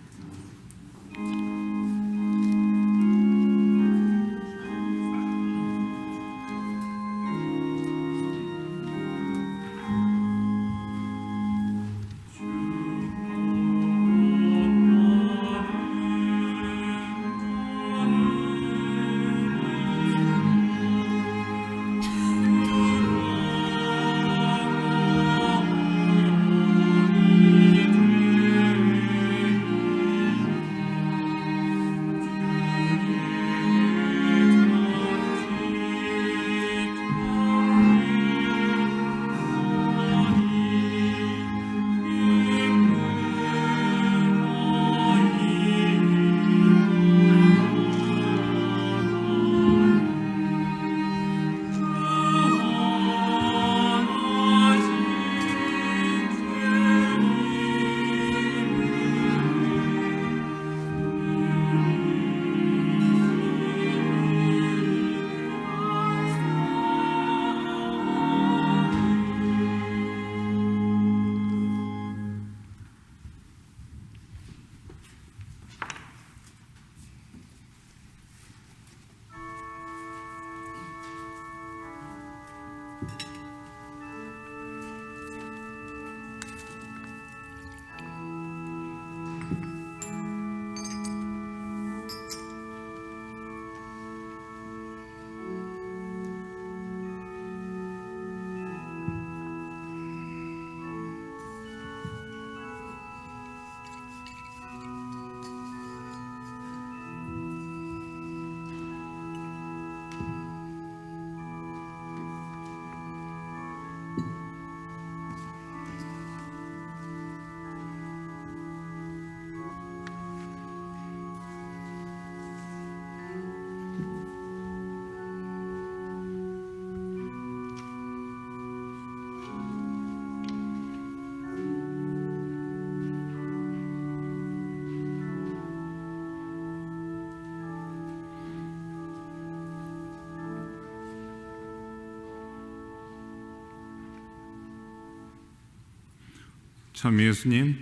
Speaker 5: 참 예수님,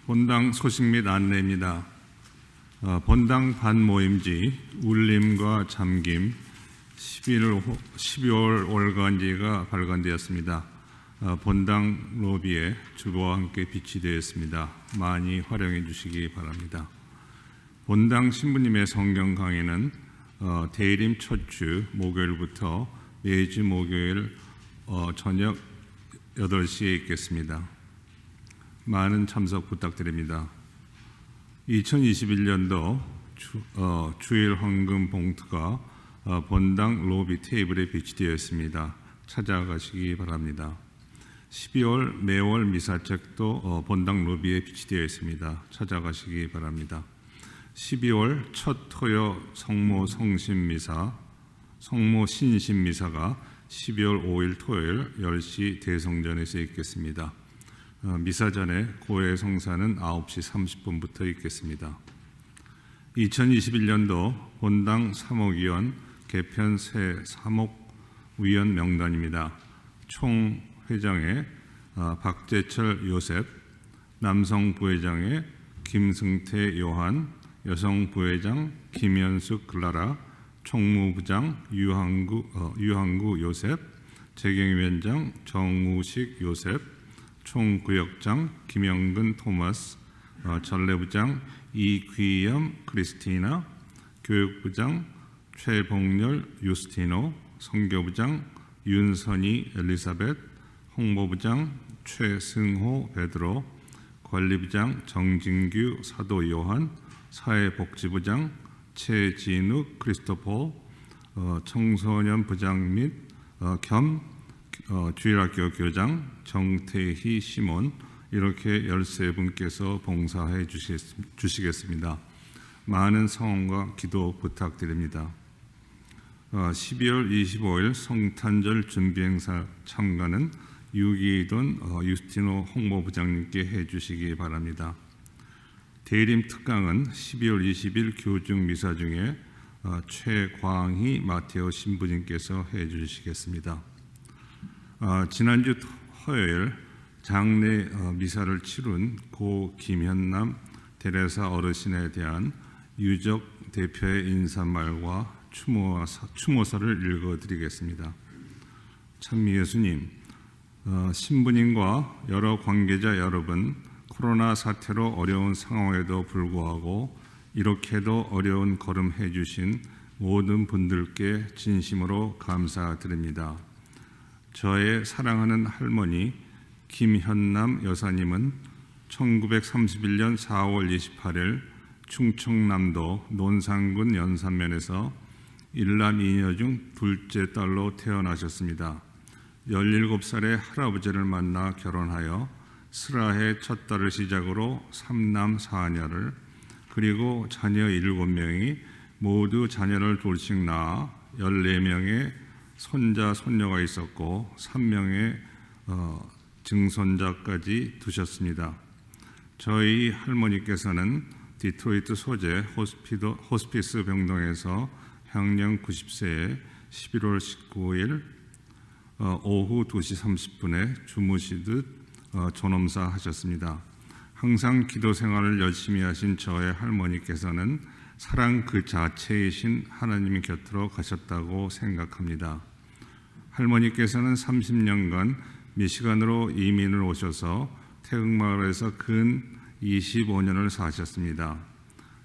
Speaker 5: 본당 소식 및 안내입니다. 본당 반모임지 울림과 잠김 12월 월간지가 발간되었습니다. 본당 로비에 주보와 함께 비치되어 있습니다. 많이 활용해 주시기 바랍니다. 본당 신부님의 성경 강의는 대림 첫 주 목요일부터 매주 목요일 저녁 8시에 있겠습니다. 많은 참석 부탁드립니다. 2021년도 주일 황금 봉투가 본당 로비 테이블에 비치되어 있습니다. 찾아가시기 바랍니다. 12월 매월 미사책도 본당 로비에 비치되어 있습니다. 찾아가시기 바랍니다. 12월 첫 토요 성모 성신미사, 성모 신신미사가 12월 5일 토요일 10시 대성전에서 있겠습니다. 미사 전에 고해 성사는 9시 30분부터 있겠습니다. 2021년도 본당 사목위원 개편 새 사목위원 명단입니다. 총 회장에 박재철 요셉, 남성 부회장에 김승태 요한, 여성 부회장 김현숙 클라라, 총무부장 유항구 요셉, 재경위원장 정우식 요셉, 총구역장 김영근 토마스, 전례부장 이귀염 크리스티나, 교육부장 최봉렬 유스티노, 선교부장 윤선희 엘리사벳, 홍보부장 최승호 베드로, 관리부장 정진규 사도 요한, 사회복지부장 최진욱 크리스토퍼, 청소년 부장 및 겸 주일학교 교장 정태희 시몬, 이렇게 13분께서 봉사해 주시겠습니다. 많은 성원과 기도 부탁드립니다. 12월 25일 성탄절 준비행사 참가는 유기돈 유스티노 홍보부장님께 해주시기 바랍니다. 대림 특강은 12월 20일 교중 미사 중에 최광희 마테오 신부님께서 해주시겠습니다. 지난주 화요일 장례 미사를 치룬 고 김현남 대레사 어르신에 대한 유족 대표의 인사말과 추모사를 읽어드리겠습니다. 찬미 예수님, 신부님과 여러 관계자 여러분, 코로나 사태로 어려운 상황에도 불구하고 이렇게도 어려운 걸음 해주신 모든 분들께 진심으로 감사드립니다. 저의 사랑하는 할머니 김현남 여사님은 1931년 4월 28일 충청남도 논산군 연산면에서 일남 이녀 중 둘째 딸로 태어나셨습니다. 17살의 할아버지를 만나 결혼하여 슬하의 첫 딸을 시작으로 3남 4녀를 그리고 자녀 7명이 모두 자녀를 둘씩 낳아 14명의 손자, 손녀가 있었고 3명의 증손자까지 두셨습니다. 저희 할머니께서는 디트로이트 소재 호스피스 병동에서 향년 90세에 11월 19일 오후 2시 30분에 주무시듯 존엄사 하셨습니다. 항상 기도 생활을 열심히 하신 저의 할머니께서는 사랑 그 자체이신 하나님 곁으로 가셨다고 생각합니다. 할머니께서는 30년간 미시간으로 이민을 오셔서 태극마을에서 근 25년을 사셨습니다.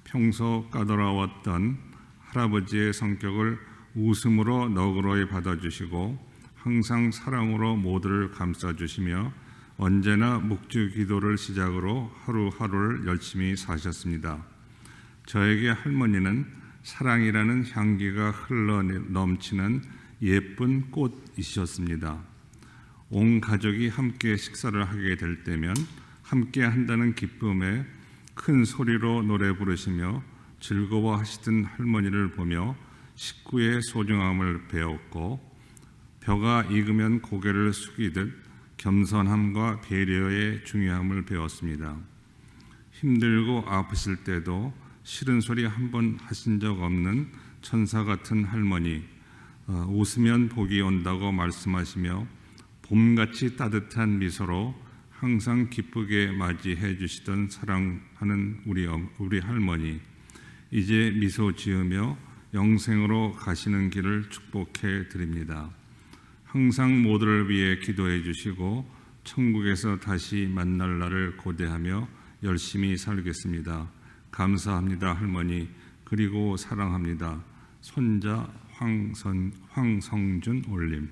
Speaker 5: 평소 까다로웠던 할아버지의 성격을 웃음으로 너그러이 받아주시고 항상 사랑으로 모두를 감싸주시며 언제나 묵주 기도를 시작으로 하루하루를 열심히 사셨습니다. 저에게 할머니는 사랑이라는 향기가 흘러 넘치는 예쁜 꽃이셨습니다. 온 가족이 함께 식사를 하게 될 때면 함께 한다는 기쁨에 큰 소리로 노래 부르시며 즐거워하시던 할머니를 보며 식구의 소중함을 배웠고 벼가 익으면 고개를 숙이듯 겸손함과 배려의 중요함을 배웠습니다. 힘들고 아프실 때도 싫은 소리 한 번 하신 적 없는 천사 같은 할머니, 웃으면 복이 온다고 말씀하시며 봄같이 따뜻한 미소로 항상 기쁘게 맞이해 주시던 사랑하는 우리 할머니, 이제 미소 지으며 영생으로 가시는 길을 축복해 드립니다. 항상 모두를 위해 기도해 주시고 천국에서 다시 만날 날을 고대하며 열심히 살겠습니다. 감사합니다, 할머니. 그리고 사랑합니다. 손자 황성준 올림.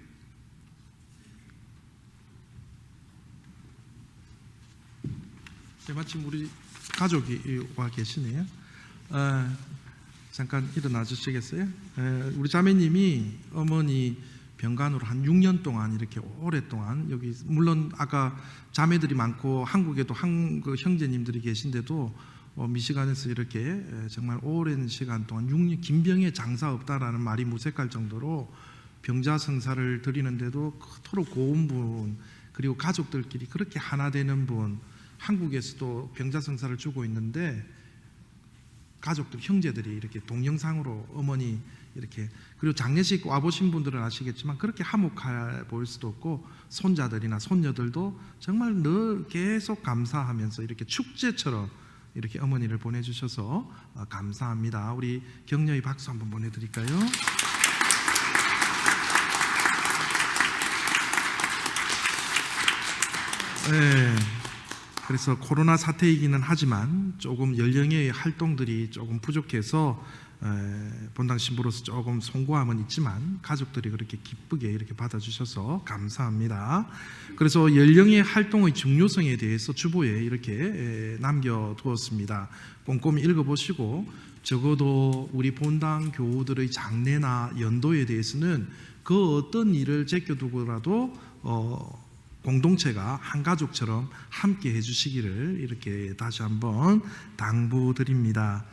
Speaker 1: 네, 마침 우리 가족이 와 계시네요. 잠깐 일어나 주시겠어요? 우리 자매님이 어머니 병간호로 한 6년 동안 이렇게 오랫동안 여기 물론 아까 자매들이 많고 한국에도 형제님들이 계신데도 미시간에서 이렇게 정말 오랜 시간 동안 6년 김병에 장사 없다라는 말이 무색할 정도로 병자 성사를 드리는데도 그토록 고운 분 그리고 가족들끼리 그렇게 하나 되는 분 한국에서도 병자 성사를 주고 있는데 가족들 형제들이 이렇게 동영상으로 어머니 이렇게 그리고 장례식 와보신 분들은 아시겠지만 그렇게 화목해 보일 수도 없고 손자들이나 손녀들도 정말 늘 계속 감사하면서 이렇게 축제처럼 이렇게 어머니를 보내주셔서 감사합니다. 우리 격려의 박수 한번 보내드릴까요? 네. 그래서 코로나 사태이기는 하지만 조금 연령의 활동들이 조금 부족해서 본당 신부로서 조금 송구함은 있지만 가족들이 그렇게 기쁘게 이렇게 받아주셔서 감사합니다. 그래서 연령의 활동의 중요성에 대해서 주보에 이렇게 남겨두었습니다. 꼼꼼히 읽어보시고 적어도 우리 본당 교우들의 장례나 연도에 대해서는 그 어떤 일을 제껴두고라도 공동체가 한 가족처럼 함께 해주시기를 이렇게 다시 한번 당부드립니다.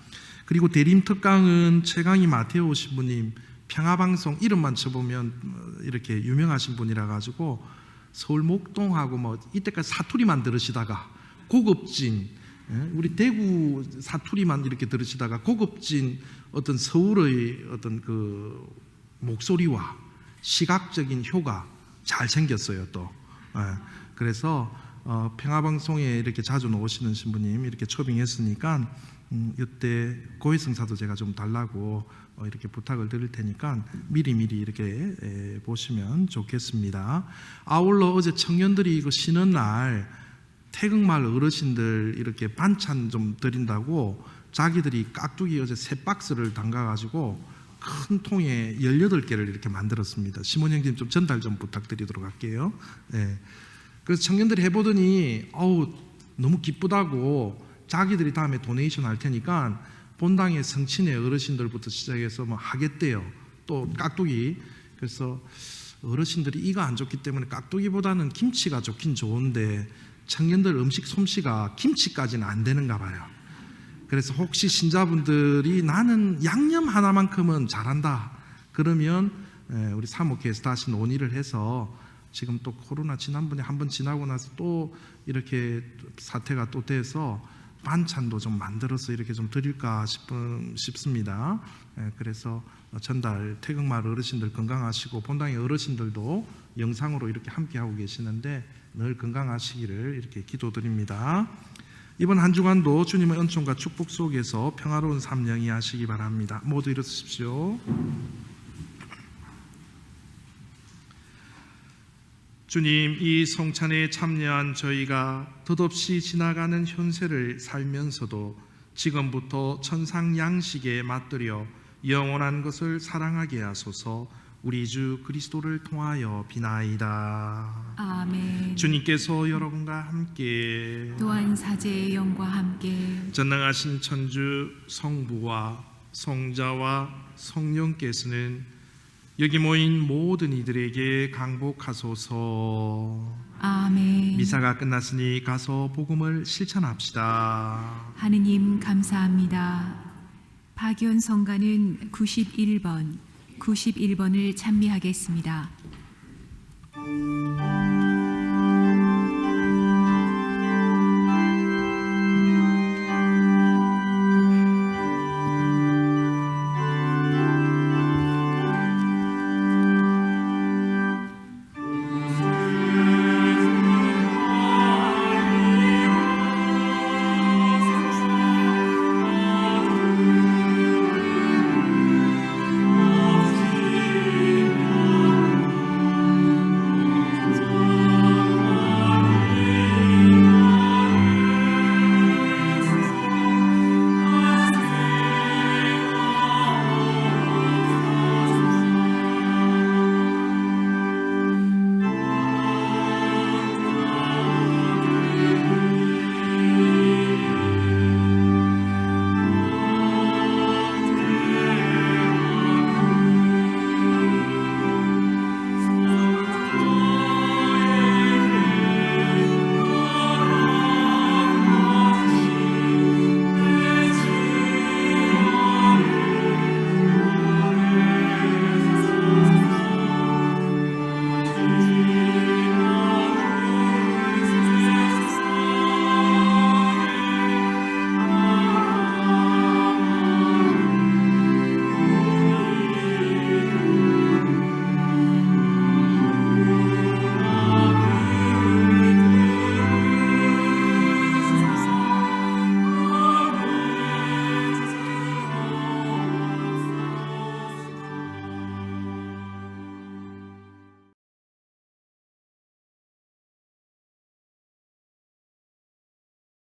Speaker 1: 그리고 대림특강은 최강희 마테오 신부님 평화방송 이름만 쳐보면 이렇게 유명하신 분이라 가지고 서울 목동하고 뭐 이때까지 사투리만 들으시다가 고급진 우리 대구 사투리만 이렇게 들으시다가 고급진 어떤 서울의 어떤 그 목소리와 시각적인 효가 잘 생겼어요 또. 예. 그래서 평화방송에 이렇게 자주 나오시는 신부님 이렇게 초빙했으니까 이때 고해성사도 제가 좀 달라고 이렇게 부탁을 드릴 테니까 미리미리 이렇게 보시면 좋겠습니다. 아울러 어제 청년들이 이거 쉬는 날 태극마을 어르신들 이렇게 반찬 좀 드린다고 자기들이 깍두기 어제 3박스를 담가가지고 큰 통에 18개를 이렇게 만들었습니다. 시몬 형님 좀 전달 좀 부탁드리도록 할게요. 네. 그래서 청년들이 해보더니 너무 기쁘다고 자기들이 다음에 도네이션 할 테니까 본당의 성친의 어르신들부터 시작해서 뭐 하겠대요. 또 깍두기. 그래서 어르신들이 이가 안 좋기 때문에 깍두기보다는 김치가 좋긴 좋은데 청년들 음식 솜씨가 김치까지는 안 되는가 봐요. 그래서 혹시 신자분들이 나는 양념 하나만큼은 잘한다 그러면 우리 사목회에서 다시 논의를 해서 지금 또 코로나 지난번에 한번 지나고 나서 또 이렇게 사태가 또 돼서 반찬도 좀 만들어서 이렇게 좀 드릴까 싶습니다. 그래서 전달 태극마을 어르신들 건강하시고 본당의 어르신들도 영상으로 이렇게 함께하고 계시는데 늘 건강하시기를 이렇게 기도드립니다. 이번 한 주간도 주님의 은총과 축복 속에서 평화로운 삶 영위하시기 바랍니다. 모두 일어서십시오. 주님, 이 성찬에 참여한 저희가 덧없이 지나가는 현세를 살면서도 지금부터 천상 양식에 맛들여 영원한 것을 사랑하게 하소서. 우리 주 그리스도를 통하여 비나이다.
Speaker 2: 아멘.
Speaker 1: 주님께서 여러분과 함께
Speaker 2: 또한 사제의 영과 함께
Speaker 1: 전능하신 천주 성부와 성자와 성령께서는 여기 모인 모든 이들에게 강복하소서.
Speaker 2: 아멘.
Speaker 1: 미사가 끝났으니 가서 복음을 실천합시다.
Speaker 2: 하느님 감사합니다. 박연 성가는 91번을 찬미하겠습니다.